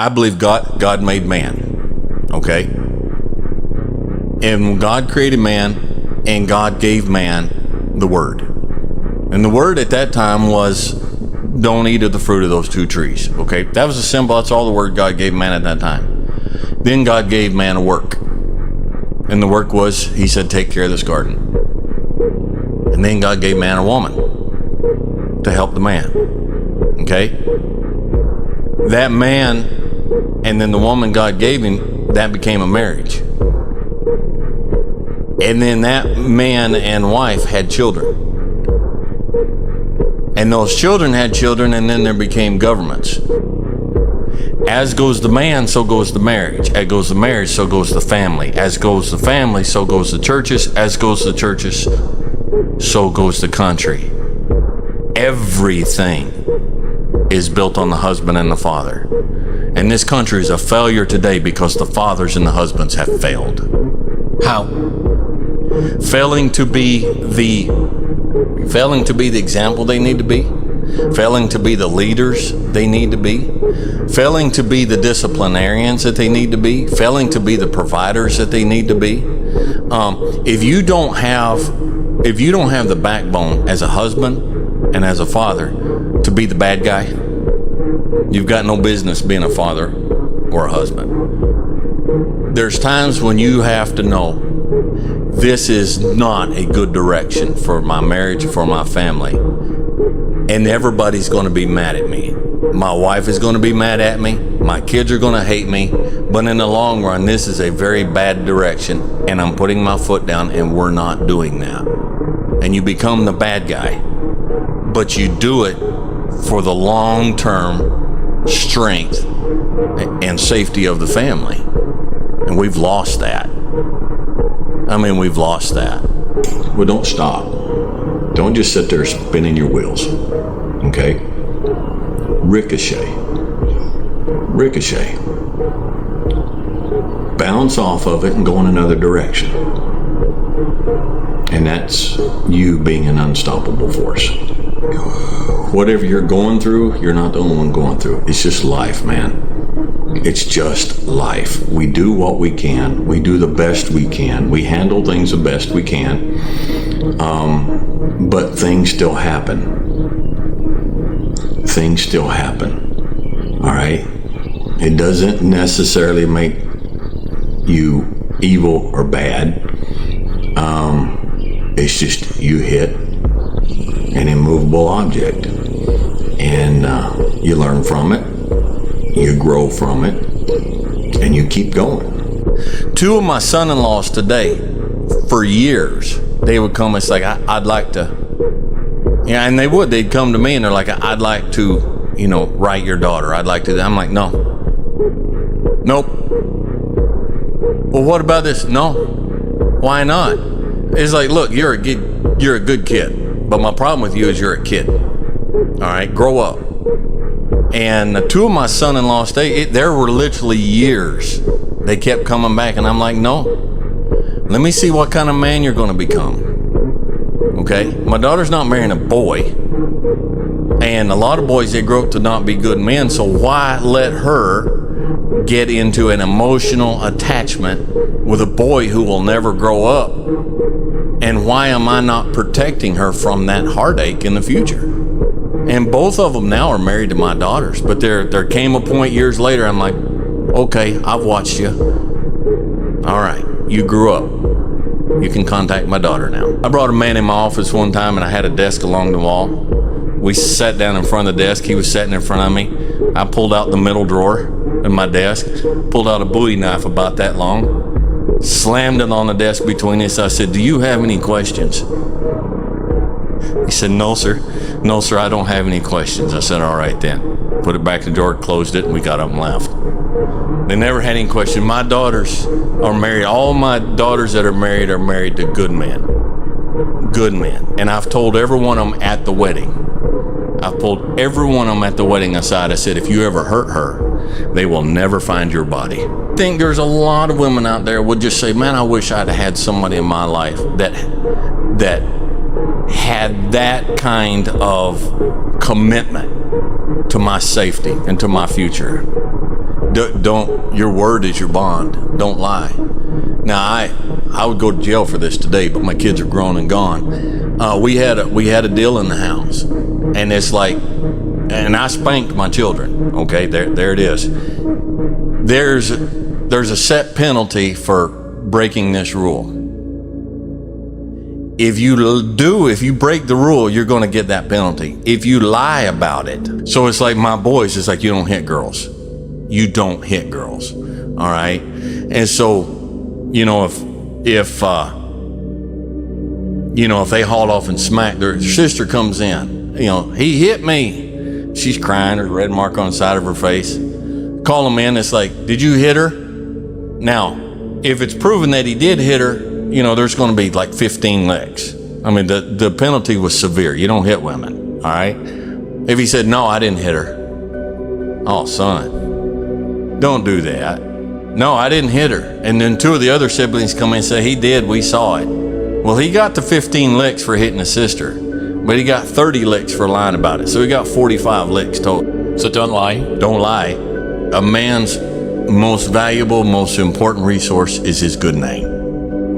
I believe God made man, okay? And God created man, and God gave man the word. And the word at that time was, don't eat of the fruit of those two trees, okay? That was a symbol. That's all the word God gave man at that time. Then God gave man a work. And the work was, he said, take care of this garden. And then God gave man a woman to help the man, okay? That man and then the woman God gave him, that became a marriage. And then that man and wife had children. And those children had children, and then there became governments. As goes the man, so goes the marriage. As goes the marriage, so goes the family. As goes the family, so goes the churches. As goes the churches, so goes the country. Everything is built on the husband and the father. And this country is a failure today because the fathers and the husbands have failed. How? Failing to be the example they need to be, failing to be the leaders they need to be, failing to be the disciplinarians that they need to be, failing to be the providers that they need to be. If you don't have the backbone as a husband and as a father to be the bad guy, you've got no business being a father or a husband. There's times when you have to know, this is not a good direction for my marriage, for my family. And everybody's going to be mad at me. My wife is going to be mad at me. My kids are going to hate me. But in the long run, this is a very bad direction. And I'm putting my foot down, and we're not doing that. And you become the bad guy. But you do it for the long-term strength and safety of the family. And we've lost that. We've lost that. Well, don't stop. Don't just sit there spinning your wheels. Okay? Ricochet. Bounce off of it and go in another direction. And that's you being an unstoppable force. Whatever you're going through, you're not the only one going through it. It's just life, man. It's just life. We do what we can. We do the best we can. We handle things the best we can. But things still happen. Things still happen. All right? It doesn't necessarily make you evil or bad. It's just you hit an immovable object. And you learn from it. You grow from it, and you keep going. Two of my son-in-laws today, for years, they would come and say, I'd like to, and they'd come to me and they're like, I'd like to, write your daughter. I'd like to. I'm like, no. Nope. Well, what about this? No. Why not? It's like, look, you're a good kid, but my problem with you is you're a kid. All right, grow up. And two of my son-in-laws, there were literally years they kept coming back, and I'm like, no, let me see what kind of man you're going to become. Okay, my daughter's not marrying a boy, and a lot of boys, they grow up to not be good men, so why let her get into an emotional attachment with a boy who will never grow up? And why am I not protecting her from that heartache in the future? And both of them now are married to my daughters. But there came a point years later, I'm like, okay, I've watched you. All right, you grew up. You can contact my daughter now. I brought a man in my office one time, and I had a desk along the wall. We sat down in front of the desk. He was sitting in front of me. I pulled out the middle drawer of my desk, pulled out a Bowie knife about that long, slammed it on the desk between us. I said, do you have any questions? He said, no, sir. No, sir, I don't have any questions. I said, all right then. Put it back in the drawer, closed it, and we got up and left. They never had any questions. My daughters are married. All my daughters that are married to good men. Good men. And I've told every one of them at the wedding. I've pulled every one of them at the wedding aside. I said, if you ever hurt her, they will never find your body. I think there's a lot of women out there would just say, man, I wish I'd had somebody in my life that had that kind of commitment to my safety and to my future. don't, your word is your bond. Don't lie. Now, I would go to jail for this today, but my kids are grown and gone. We had a deal in the house, and it's like, and I spanked my children. Okay, there it is. There's a set penalty for breaking this rule. If you break the rule, you're going to get that penalty. If you lie about it. So it's like my boys, it's like, you don't hit girls. You don't hit girls. All right. And so, if they haul off and smack, their sister comes in, he hit me. She's crying, there's a red mark on the side of her face. Call him in. It's like, did you hit her? Now, if it's proven that he did hit her, there's going to be like 15 licks. I mean, the penalty was severe. You don't hit women, all right? If he said, no, I didn't hit her. Oh, son, don't do that. No, I didn't hit her. And then 2 of the other siblings come in and say, he did, we saw it. Well, he got the 15 licks for hitting his sister, but he got 30 licks for lying about it. So he got 45 licks total. So don't lie. Don't lie. A man's most valuable, most important resource is his good name.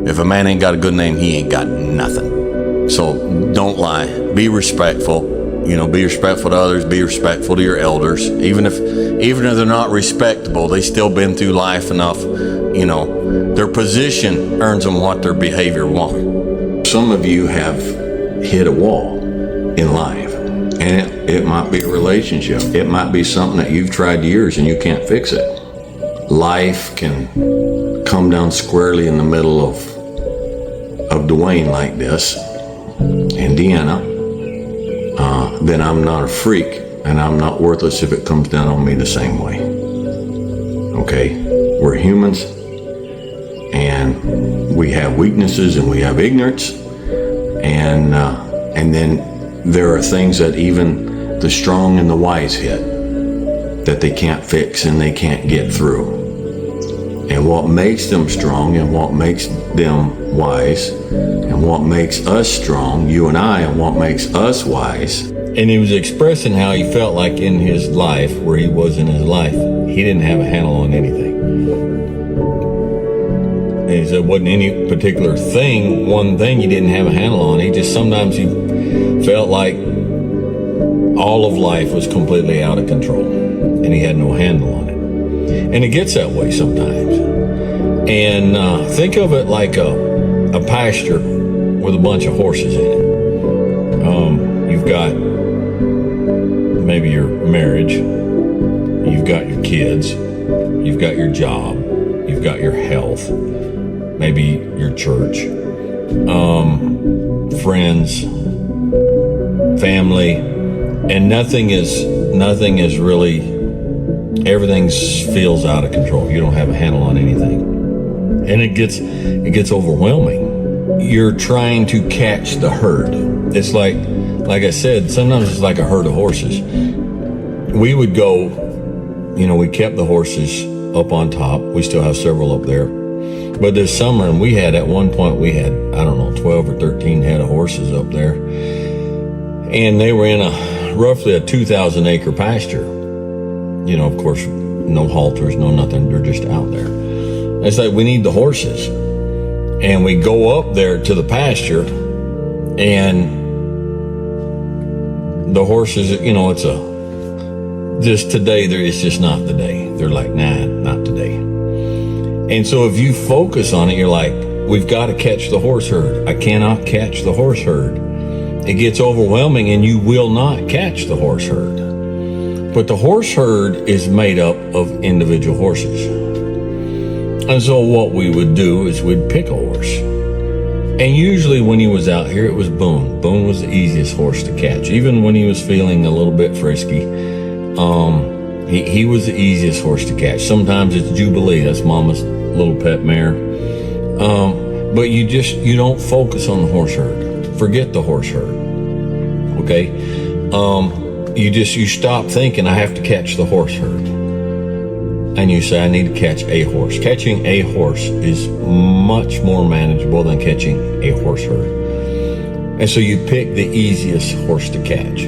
If a man ain't got a good name, he ain't got nothing. So don't lie. Be respectful. Be respectful to others. Be respectful to your elders. Even if they're not respectable, they still been through life enough. Their position earns them what their behavior wants. Some of you have hit a wall in life, and it might be a relationship. It might be something that you've tried years and you can't fix it. Life can come down squarely in the middle of Dwayne like this, and Deanna, then I'm not a freak, and I'm not worthless if it comes down on me the same way. Okay? We're humans, and we have weaknesses, and we have ignorance, and then there are things that even the strong and the wise hit that they can't fix and they can't get through. And what makes them strong and what makes them wise and what makes us strong, you and I, and what makes us wise. And he was expressing how he felt like in his life, where he was in his life, he didn't have a handle on anything. And he said it wasn't any particular thing, one thing he didn't have a handle on. Sometimes he felt like all of life was completely out of control and he had no handle on it. And it gets that way sometimes. And think of it like a pasture with a bunch of horses in it. You've got maybe your marriage, you've got your kids, you've got your job, you've got your health, maybe your church, friends, family, and nothing is really, everything feels out of control. You don't have a handle on anything. And it gets overwhelming. You're trying to catch the herd. It's like I said, sometimes it's like a herd of horses. We would go, we kept the horses up on top. We still have several up there. But this summer, and at one point, we had, 12 or 13 head of horses up there. And they were in roughly a 2,000 acre pasture. Of course, no halters, no nothing. They're just out there. It's like, we need the horses. And we go up there to the pasture, and the horses, it's just today, it's just not the day. They're like, nah, not today. And so if you focus on it, you're like, we've got to catch the horse herd. I cannot catch the horse herd. It gets overwhelming, and you will not catch the horse herd. But the horse herd is made up of individual horses. And so what we would do is we'd pick a horse. And usually when he was out here, it was Boone. Boone was the easiest horse to catch. Even when he was feeling a little bit frisky, he was the easiest horse to catch. Sometimes it's Jubilee. That's Mama's little pet mare. But you don't focus on the horse herd. Forget the horse herd. Okay? You stop thinking, I have to catch the horse herd. And you say, I need to catch a horse. Catching a horse is much more manageable than catching a horse herd. And so you pick the easiest horse to catch.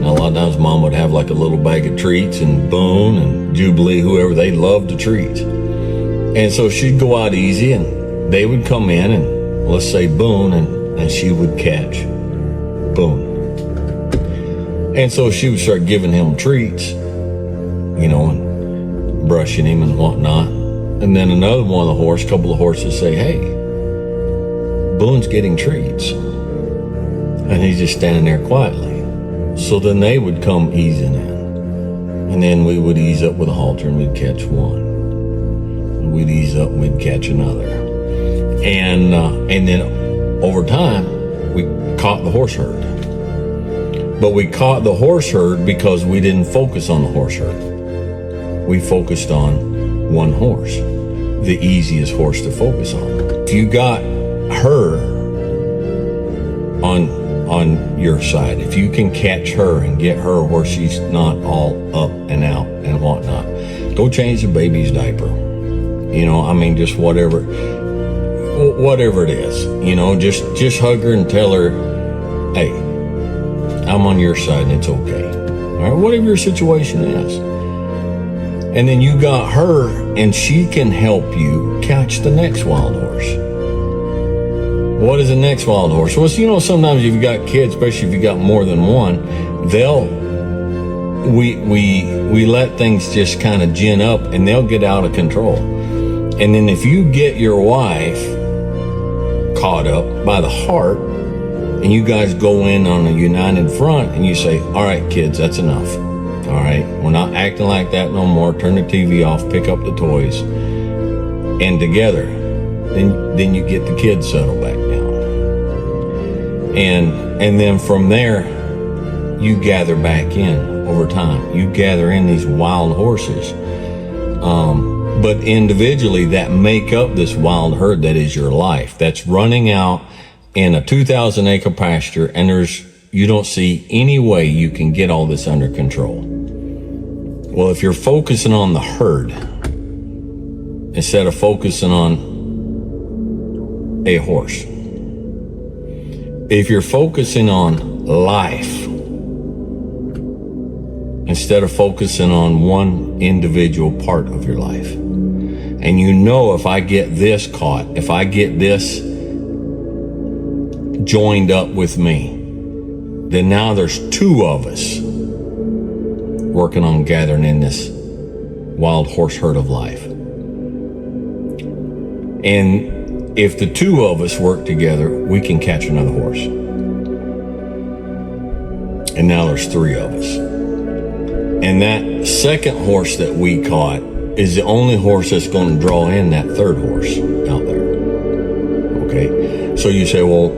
And a lot of times mom would have like a little bag of treats, and Boone and Jubilee, whoever, they loved the treats. And so she'd go out easy, and they would come in, and let's say Boone, and she would catch Boone. And so she would start giving him treats, and brushing him and whatnot. And then another one of the couple of horses say, hey, Boone's getting treats. And he's just standing there quietly. So then they would come easing in. And then we would ease up with a halter, and we'd catch one. And we'd ease up and we'd catch another. And then over time, we caught the horse herd. But we caught the horse herd because we didn't focus on the horse herd. We focused on one horse, the easiest horse to focus on. If you got her on your side, if you can catch her and get her where she's not all up and out and whatnot, go change the baby's diaper. Just whatever it is, just hug her and tell her, hey, I'm on your side and it's okay. All right, whatever your situation is. And then you got her, and she can help you catch the next wild horse. What is the next wild horse? Well, sometimes if you got kids, especially if you got more than one, we let things just kind of gin up, and they'll get out of control. And then if you get your wife caught up by the heart, and you guys go in on a united front, and you say, all right, kids, that's enough. All right, we're not acting like that no more. Turn the TV off, pick up the toys, and together, then you get the kids settled back down. And then from there, you gather back in over time. You gather in these wild horses, but individually that make up this wild herd that is your life. That's running out in a 2,000 acre pasture, and you don't see any way you can get all this under control. Well, if you're focusing on the herd instead of focusing on a horse, if you're focusing on life instead of focusing on one individual part of your life, and if I get this caught, if I get this joined up with me, then now there's two of us working on gathering in this wild horse herd of life. And if the two of us work together, we can catch another horse. And now there's three of us. And that second horse that we caught is the only horse that's going to draw in that third horse out there. Okay? So you say, well,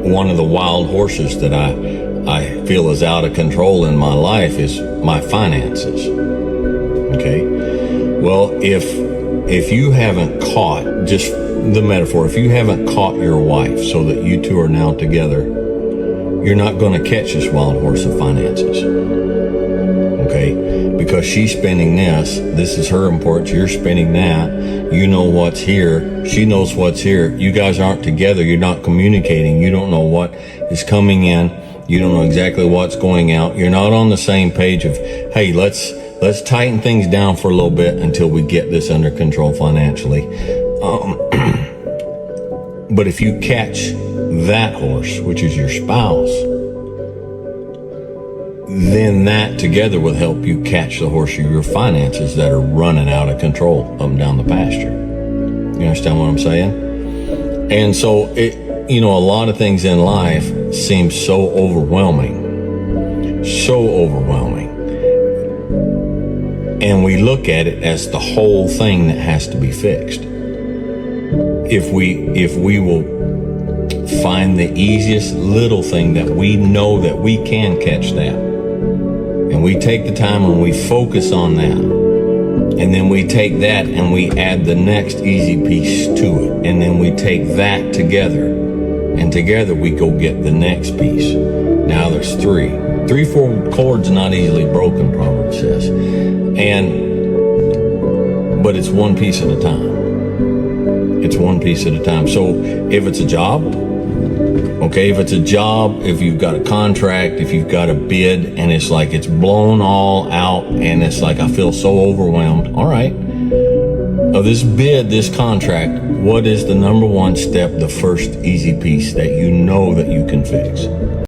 one of the wild horses that I feel is out of control in my life is my finances. Okay? Well, if you haven't caught, just the metaphor, if you haven't caught your wife so that you two are now together, you're not going to catch this wild horse of finances. Okay? Because she's spending this is her importance, you're spending that, you know what's here, she knows what's here, you guys aren't together, you're not communicating, you don't know what is coming in, you don't know exactly what's going out, you're not on the same page of, hey, let's tighten things down for a little bit until we get this under control financially. But if you catch that horse, which is your spouse, then that together will help you catch the horse of your finances that are running out of control up and down the pasture. You understand what I'm saying? And so a lot of things in life seem so overwhelming. And we look at it as the whole thing that has to be fixed. If we will find the easiest little thing that we know that we can catch that, and we take the time and we focus on that, and then we take that and we add the next easy piece to it, and then we take that together, and together we go get the next piece. Now there's three, 4 cords not easily broken, Proverbs says, but it's one piece at a time. It's one piece at a time. So if it's a job, Okay, if it's a job, if you've got a contract, if you've got a bid, and it's like it's blown all out, and it's like I feel so overwhelmed. All right, of this bid, this contract, what is the number one step, the first easy piece that you know that you can fix?